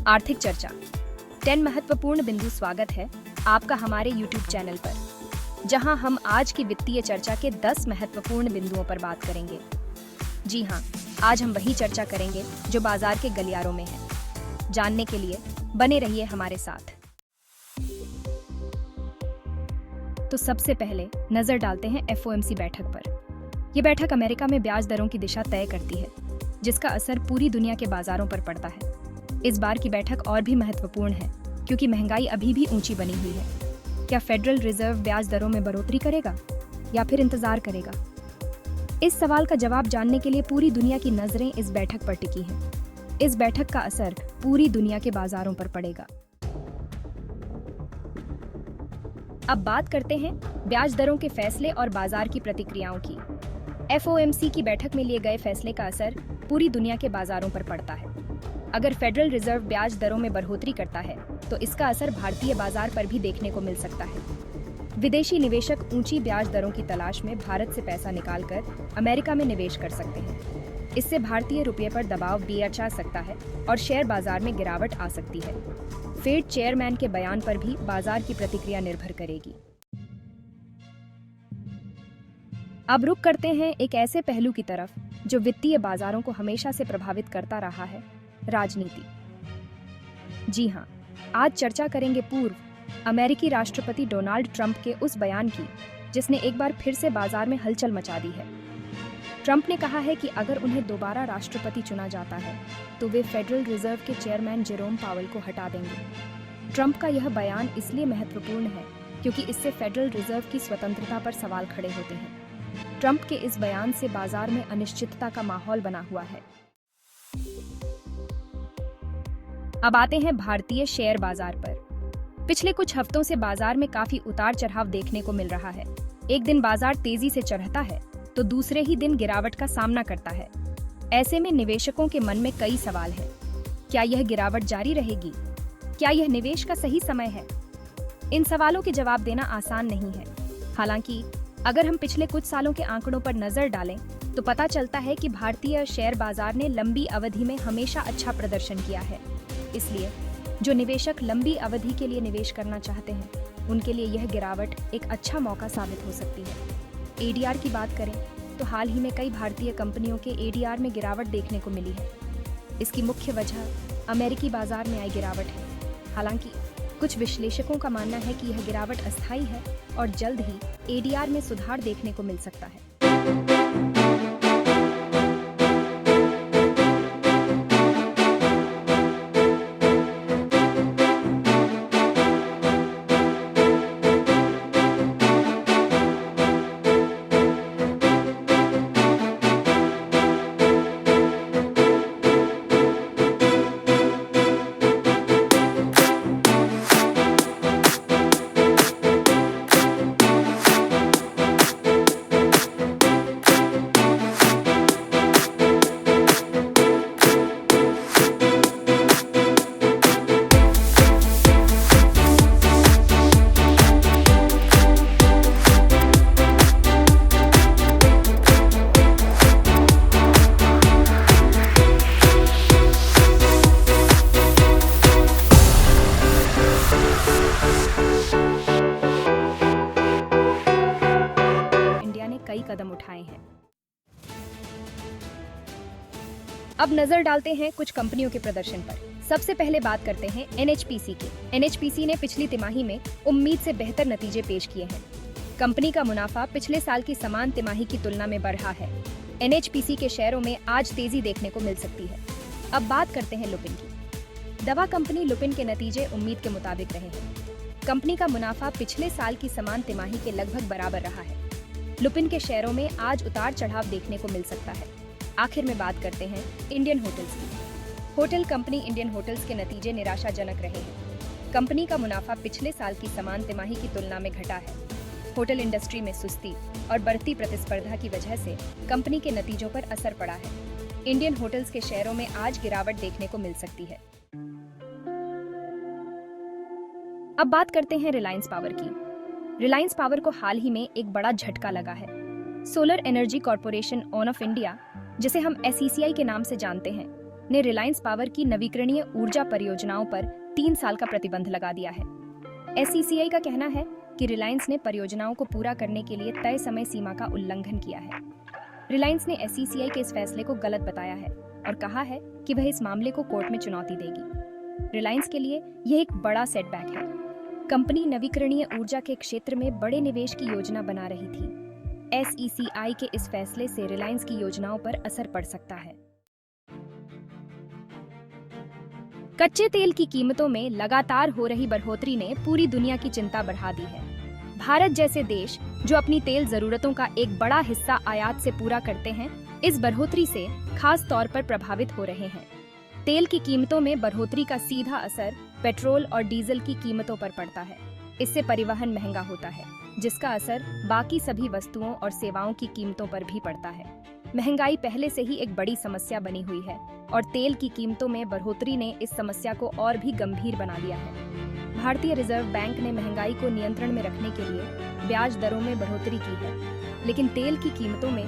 आर्थिक चर्चा 10 महत्वपूर्ण बिंदु। स्वागत है आपका हमारे YouTube चैनल पर, जहां हम आज की वित्तीय चर्चा के 10 महत्वपूर्ण बिंदुओं पर बात करेंगे। जी हां, आज हम वही चर्चा करेंगे जो बाजार के गलियारों में है। जानने के लिए बने रहिए हमारे साथ। तो सबसे पहले नजर डालते हैं FOMC बैठक पर। यह बैठक अमेरिका में ब्याज दरों की दिशा तय करती है, जिसका असर पूरी दुनिया के बाजारों पर पड़ता है। इस बार की बैठक और भी महत्वपूर्ण है क्योंकि महंगाई अभी भी ऊंची बनी हुई है। क्या फेडरल रिजर्व ब्याज दरों में बढ़ोतरी करेगा या फिर इंतजार करेगा? इस सवाल का जवाब जानने के लिए पूरी दुनिया की नजरें इस बैठक पर टिकी हैं। इस बैठक का असर पूरी दुनिया के बाजारों पर पड़ेगा। अब बात करते हैं ब्याज दरों के फैसले और बाजार की प्रतिक्रियाओं की। FOMC की बैठक में लिए गए फैसले का असर पूरी दुनिया के बाजारों पर पड़ता है। अगर फेडरल रिजर्व ब्याज दरों में बढ़ोतरी करता है तो इसका असर भारतीय बाजार पर भी देखने को मिल सकता है। विदेशी निवेशक ऊंची ब्याज दरों की तलाश में भारत से पैसा निकालकर अमेरिका में निवेश कर सकते हैं। इससे भारतीय रुपये पर दबाव भी आ सकता है और शेयर बाजार में गिरावट आ सकती है। फेड चेयरमैन के बयान पर भी बाजार की प्रतिक्रिया निर्भर करेगी। अब रुख करते हैं एक ऐसे पहलू की तरफ जो वित्तीय बाजारों को हमेशा से प्रभावित करता रहा है, राजनीति। जी हां, आज चर्चा करेंगे पूर्व अमेरिकी राष्ट्रपति डोनाल्ड ट्रंप के उस बयान की जिसने एक बार फिर से बाजार में हलचल मचा दी है। ट्रंप ने कहा है कि अगर उन्हें दोबारा राष्ट्रपति चुना जाता है तो वे फेडरल रिजर्व के चेयरमैन जेरोम पावेल को हटा देंगे। ट्रंप का यह बयान इसलिए महत्वपूर्ण है क्योंकि इससे फेडरल रिजर्व की स्वतंत्रता पर सवाल खड़े होते हैं। ट्रंप के इस बयान से बाजार में अनिश्चितता का माहौल बना हुआ है। अब आते हैं भारतीय शेयर बाजार पर। पिछले कुछ हफ्तों से बाजार में काफी उतार चढ़ाव देखने को मिल रहा है। एक दिन बाजार तेजी से चढ़ता है तो दूसरे ही दिन गिरावट का सामना करता है। ऐसे में निवेशकों के मन में कई सवाल हैं। क्या यह गिरावट जारी रहेगी? क्या यह निवेश का सही समय है? इन सवालों के जवाब देना आसान नहीं है। हालांकि अगर हम पिछले कुछ सालों के आंकड़ों पर नजर डालें तो पता चलता है कि भारतीय शेयर बाजार ने लंबी अवधि में हमेशा अच्छा प्रदर्शन किया है। इसलिए जो निवेशक लंबी अवधि के लिए निवेश करना चाहते हैं, उनके लिए यह गिरावट एक अच्छा मौका साबित हो सकती है। ADR की बात करें तो हाल ही में कई भारतीय कंपनियों के ADR में गिरावट देखने को मिली है। इसकी मुख्य वजह अमेरिकी बाजार में आई गिरावट है। हालांकि कुछ विश्लेषकों का मानना है कि यह गिरावट अस्थायी है और जल्द ही ADR में सुधार देखने को मिल सकता है। कई कदम उठाए हैं। अब नजर डालते हैं कुछ कंपनियों के प्रदर्शन पर। सबसे पहले बात करते हैं NHPC की। NHPC ने पिछली तिमाही में उम्मीद से बेहतर नतीजे पेश किए हैं। कंपनी का मुनाफा पिछले साल की समान तिमाही की तुलना में बढ़ा है। NHPC के शेयरों में आज तेजी देखने को मिल सकती है। अब बात करते हैं लुपिन की। दवा कंपनी लुपिन के नतीजे उम्मीद के मुताबिक रहे हैं। कंपनी का मुनाफा पिछले साल की समान तिमाही के लगभग बराबर रहा है। लुपिन के शेयरों में आज उतार चढ़ाव देखने को मिल सकता है। आखिर में बात करते हैं इंडियन होटल्स की। होटल कंपनी इंडियन होटल्स के नतीजे निराशाजनक रहे हैं। कंपनी का मुनाफा पिछले साल की समान तिमाही की तुलना में घटा है। होटल इंडस्ट्री में सुस्ती और बढ़ती प्रतिस्पर्धा की वजह से कंपनी के नतीजों पर असर पड़ा है। इंडियन होटल्स के शेयरों में आज गिरावट देखने को मिल सकती है। अब बात करते हैं रिलायंस पावर की। रिलायंस पावर को हाल ही में एक बड़ा झटका लगा है। Solar energy corporation of India, जिसे हम SECI के नाम से जानते हैं, ने रिलायंस पावर की नवीकरणीय ऊर्जा परियोजनाओं पर 3 साल का प्रतिबंध लगा दिया है। एसईसीआई का कहना है कि रिलायंस ने परियोजनाओं को पूरा करने के लिए तय समय सीमा का उल्लंघन किया है। रिलायंस ने एसईसीआई के इस फैसले को गलत बताया है और कहा है कि वह इस मामले को कोर्ट में चुनौती देगी। रिलायंस के लिए यह एक बड़ा सेटबैक है। कंपनी नवीकरणीय ऊर्जा के क्षेत्र में बड़े निवेश की योजना बना रही थी। एसईसीआई के इस फैसले से रिलायंस की योजनाओं पर असर पड़ सकता है। कच्चे तेल की कीमतों में लगातार हो रही बढ़ोतरी ने पूरी दुनिया की चिंता बढ़ा दी है। भारत जैसे देश जो अपनी तेल जरूरतों का एक बड़ा हिस्सा आयात से पूरा करते हैं, इस बढ़ोतरी से खास तौर पर प्रभावित हो रहे हैं। तेल की कीमतों में बढ़ोतरी का सीधा असर पेट्रोल और डीजल की कीमतों पर पड़ता है। इससे परिवहन महंगा होता है, जिसका असर बाकी सभी वस्तुओं और सेवाओं की कीमतों पर भी पड़ता है। महंगाई पहले से ही एक बड़ी समस्या बनी हुई है और तेल की कीमतों में बढ़ोतरी ने इस समस्या को और भी गंभीर बना दिया है। भारतीय रिजर्व बैंक ने महंगाई को नियंत्रण में रखने के लिए ब्याज दरों में बढ़ोतरी की है, लेकिन तेल की कीमतों में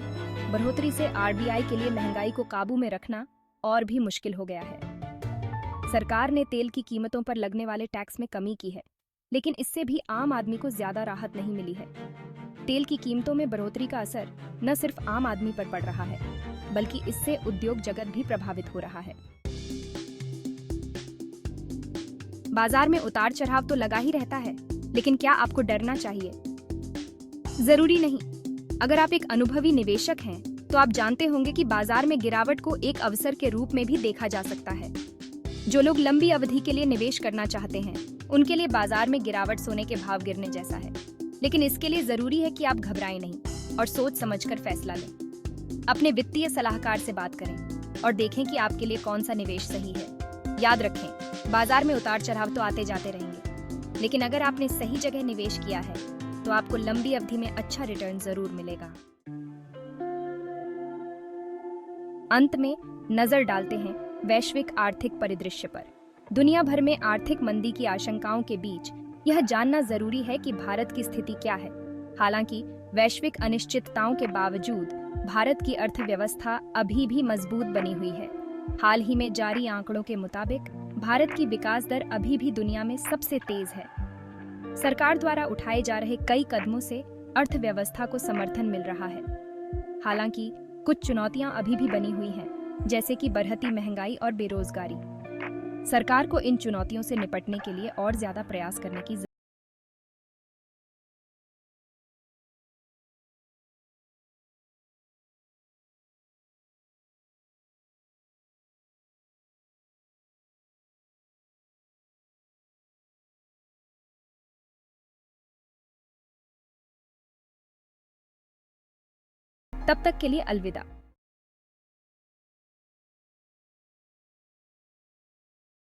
बढ़ोतरी से आरबीआई के लिए महंगाई को काबू में रखना और भी मुश्किल हो गया है। सरकार ने तेल की कीमतों पर लगने वाले टैक्स में कमी की है, लेकिन इससे भी आम आदमी को ज्यादा राहत नहीं मिली है। तेल की कीमतों में बढ़ोतरी का असर न सिर्फ आम आदमी पर पड़ रहा है, बल्कि इससे उद्योग जगत भी प्रभावित हो रहा है। बाजार में उतार चढ़ाव तो लगा ही रहता है, लेकिन क्या आपको डरना चाहिए? जरूरी नहीं। अगर आप एक अनुभवी निवेशक हैं, तो आप जानते होंगे कि बाजार में गिरावट को एक अवसर के रूप में भी देखा जा सकता है। जो लोग लंबी अवधि के लिए निवेश करना चाहते हैं, उनके लिए बाजार में गिरावट सोने के भाव गिरने जैसा है। लेकिन इसके लिए जरूरी है कि आप घबराएं नहीं और सोच समझकर फैसला लें। अपने वित्तीय सलाहकार से बात करें और देखें कि आपके लिए कौन सा निवेश सही है। याद रखें, बाजार में उतार चढ़ाव तो आते जाते रहेंगे, लेकिन अगर आपने सही जगह निवेश किया है, तो आपको लंबी अवधि में अच्छा रिटर्न जरूर मिलेगा। अंत में नजर डालते हैं वैश्विक आर्थिक परिदृश्य पर। दुनिया भर में आर्थिक मंदी की आशंकाओं के बीच यह जानना जरूरी है कि भारत की स्थिति क्या है। हालांकि वैश्विक अनिश्चितताओं के बावजूद भारत की अर्थव्यवस्था अभी भी मजबूत बनी हुई है। हाल ही में जारी आंकड़ों के मुताबिक भारत की विकास दर अभी भी दुनिया में सबसे तेज है। सरकार द्वारा उठाए जा रहे कई कदमों से अर्थव्यवस्था को समर्थन मिल रहा है। हालांकि कुछ चुनौतियां अभी भी बनी हुई हैं, जैसे कि बढ़ती महंगाई और बेरोजगारी। सरकार को इन चुनौतियों से निपटने के लिए और ज्यादा प्रयास करने की तब तक के लिए अलविदा।